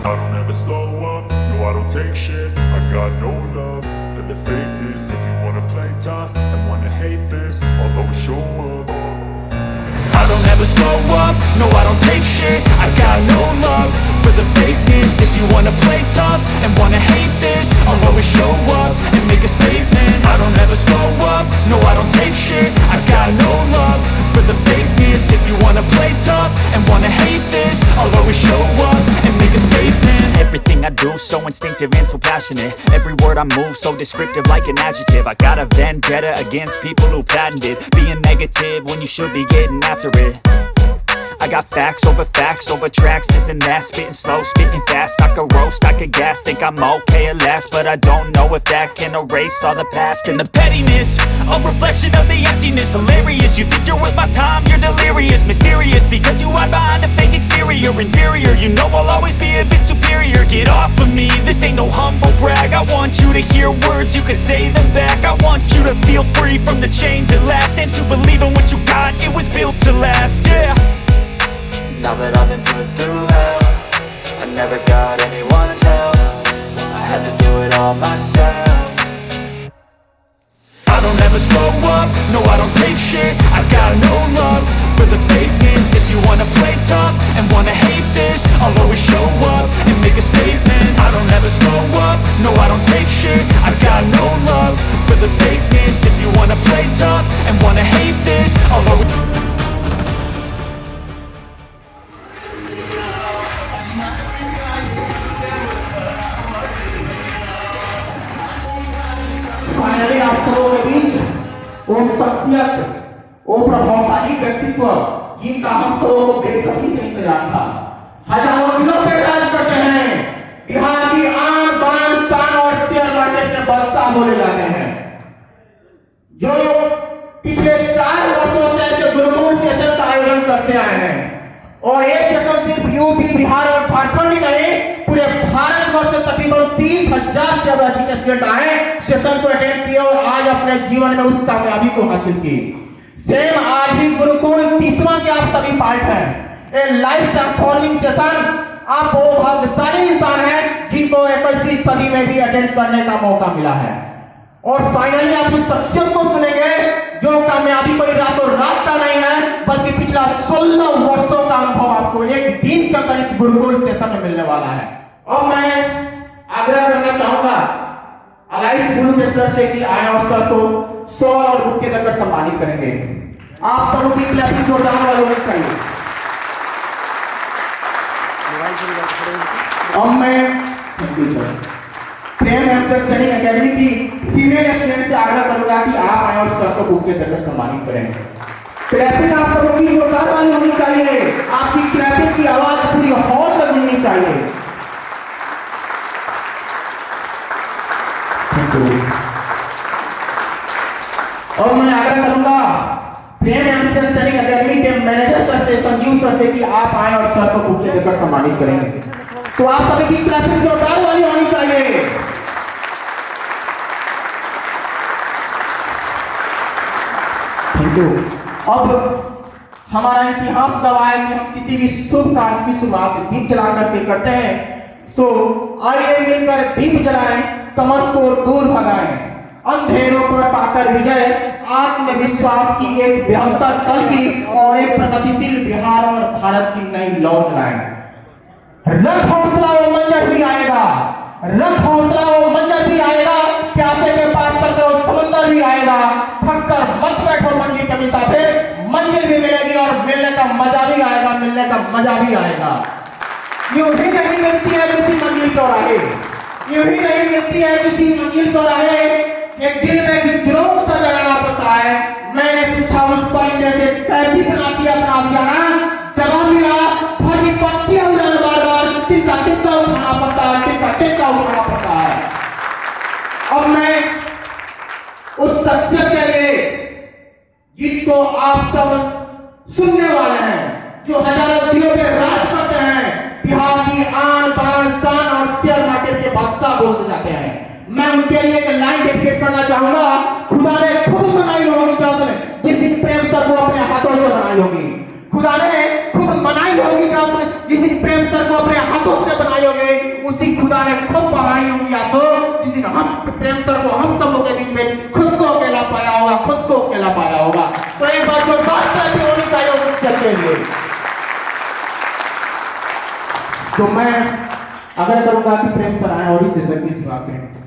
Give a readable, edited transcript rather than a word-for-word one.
I don't ever slow up, no I don't take shit. I got no love for the fakeness. If you wanna play tough and wanna hate this, I'll always show up. I don't ever slow up, no I don't take shit. I got no love for the fakeness. If you wanna play tough and wanna hate this, I'll always show up and make a statement. I don't ever slow up, no I don't take shit. I got no love for the fakeness. If you wanna play tough and wanna hate this, I'll always show up and make a statement. Everything I do so instinctive and so passionate. Every word I move so descriptive like an adjective. I got a vendetta against people who patented being negative when you should be getting after it. I got facts over tracks, this and that. Spitting slow, spitting fast. I could roast, I could gas. Think I'm okay at last, but I don't know if that can erase all the past. And the pettiness, a reflection of the emptiness. Hilarious, you think you're worth my time, you're delirious. Mysterious, because you hide behind a fake exterior. Inferior, you know I'll always be a bit superior. Get off of me, this ain't no humble brag. I want you to hear words, you can say them back. I want you to feel free from the chains at last, and to believe in what you got, it was built to last, yeah. Now that I've been put through hell, I never got anyone's help. I had to do it all myself. I don't ever slow up, no I don't take shit. I got no love for the fakeness. If you wanna play tough and wanna hate this, I'll always show up and make a statement. I don't ever slow up, no I don't take shit. I got no love for the fakeness. If you wanna play tough and wanna hate this, I'll always finally आप सबों के बीच वो शख्सियत, वो प्रभावशाली व्यक्तित्व जिनका हम सबों को बेसब्री से इंतजार था, हजारों दिनों से राज करते हैं, बिहार की आन बान शान और शेयर मार्केट में बादशाह बोले जाते हैं, जो पिछले 4 वर्षों से ऐसे गुरुकुल सेशन का आयोजन करते आए हैं। और ये सेशन सिर्फ यूपी, बिहार और झारखंड ही नहीं, पूरे भारतवर्ष से तकरीबन 30,000 से अधिक स्टूडेंट आए, सेशन को अटेंड किए और आज अपने जीवन में उस कामयाबी को हासिल की। सेम आज भी गुरुकुल 30वां के आप सभी पार्ट हैं। ए लाइफ ट्रांसफॉर्मिंग सेशन, आप वो भाग्यशाली इंसान हैं जिनको 21वीं सदी में भी अटेंड करने का मौका मिला है। और फाइनली आप उस शख्सियत को सुनेंगे जो कामयाबी कोई रातों रात का नहीं है, बल्कि पिछला 16 वर्षों का अनुभव आपको एक दिन के अंदर इस गुरुकुल सेशन में मिलने वाला है। और मैं आग्रह करना चाहूंगा अलाइस गुरु के सर से कि आए और सर को शॉल और बुक के देकर सम्मानित करेंगे। आप सबों की क्लैपिंग जोरदार वालों में चाहिए। अब मैं प्रेम एमसेट स्टडी एकेडमी की फीमेल स्टूडेंट से आग्रह करूंगा कि आप आए और सर को बुक के देकर सम्मानित करें। क्लैपिंग आप सबों की जोरदार वाली होनी चाहिए। आपकी क्लैपिंग की आवाज पूरी हॉल तक मिलनी चाहिए। और मैं आग्रह करूंगा प्रेम एमसेट स्टडी एकेडमी के मैनेजर सर से, संजीव सर से कि आप आए और सर को बुक से देकर सम्मानित करेंगे। तो आप सभी की क्लैपिंग जोरदार वाली होनी चाहिए। Thank you. अब हमारा इतिहास गवाह है कि हम किसी भी शुभ कार्य की शुरुआत दीप जला करके करते हैं। सो आइए मिलकर दीप जलाएं, तमस को दूर भगाएं, अंधेरों पर पाकर विजय, आत्मविश्वास की एक बेहतर कल की और एक प्रगतिशील बिहार और भारत की नई लौ चलाएं। रख हौसला वो मंजर भी आएगा, रख हौसला वो मंजर भी आएगा, प्यासे के पार चलकर वो समंदर भी आएगा। थक कर मत बैठो मंजिल के मुसाफिर, मंजिल भी मिलेगी और मिलने का मजा भी आएगा, मिलने का मजा भी आएगा। यूं ही नहीं मिलती है किसी मंजिल चौराहे, यूं ही नहीं मिलती है किसी मंजिल चौराहे, एक दिल में जोर सा जगाना पड़ता है। मैंने पूछा उस परिंदे से कैसी बनाती है अपना आशियाना, जवाब मिला फटी पत्तियां उड़ाने बार-बार, तिनका तिनका उठाना पड़ता है, तिनका तिनका उठाना पड़ता है। अब मैं उस शख्सियत के लिए जिसको आप सब सुनने वाले हैं, जो हजारों दिलों पे राज करते हैं, बिहार की आन बान शान और शेयर मार्केट के बादशाह बोलते जाते हैं, मैं उनके लिए एक लाइन डेडिकेट करना चाहूंगा। खुदा ने खुद बनाई होगी जिस दिन प्रेम सर को अपने हाथों से बनाई होगी, खुदा ने खुद बनाई होगी जिस दिन प्रेम सर को अपने हाथों से बनाई होगी। उसी खुदा ने खुद बढ़ाई होंगी आंसू जिस दिन हम प्रेम सर को हम सब लोग के बीच में खुद को अकेला पाया होगा, खुद को अकेला पाया होगा। तो एक बात जो बात करनी होनी चाहिए उस के लिए तो मैं अगर करूंगा कि प्रेम सर आए और इस सेशन की बात करें।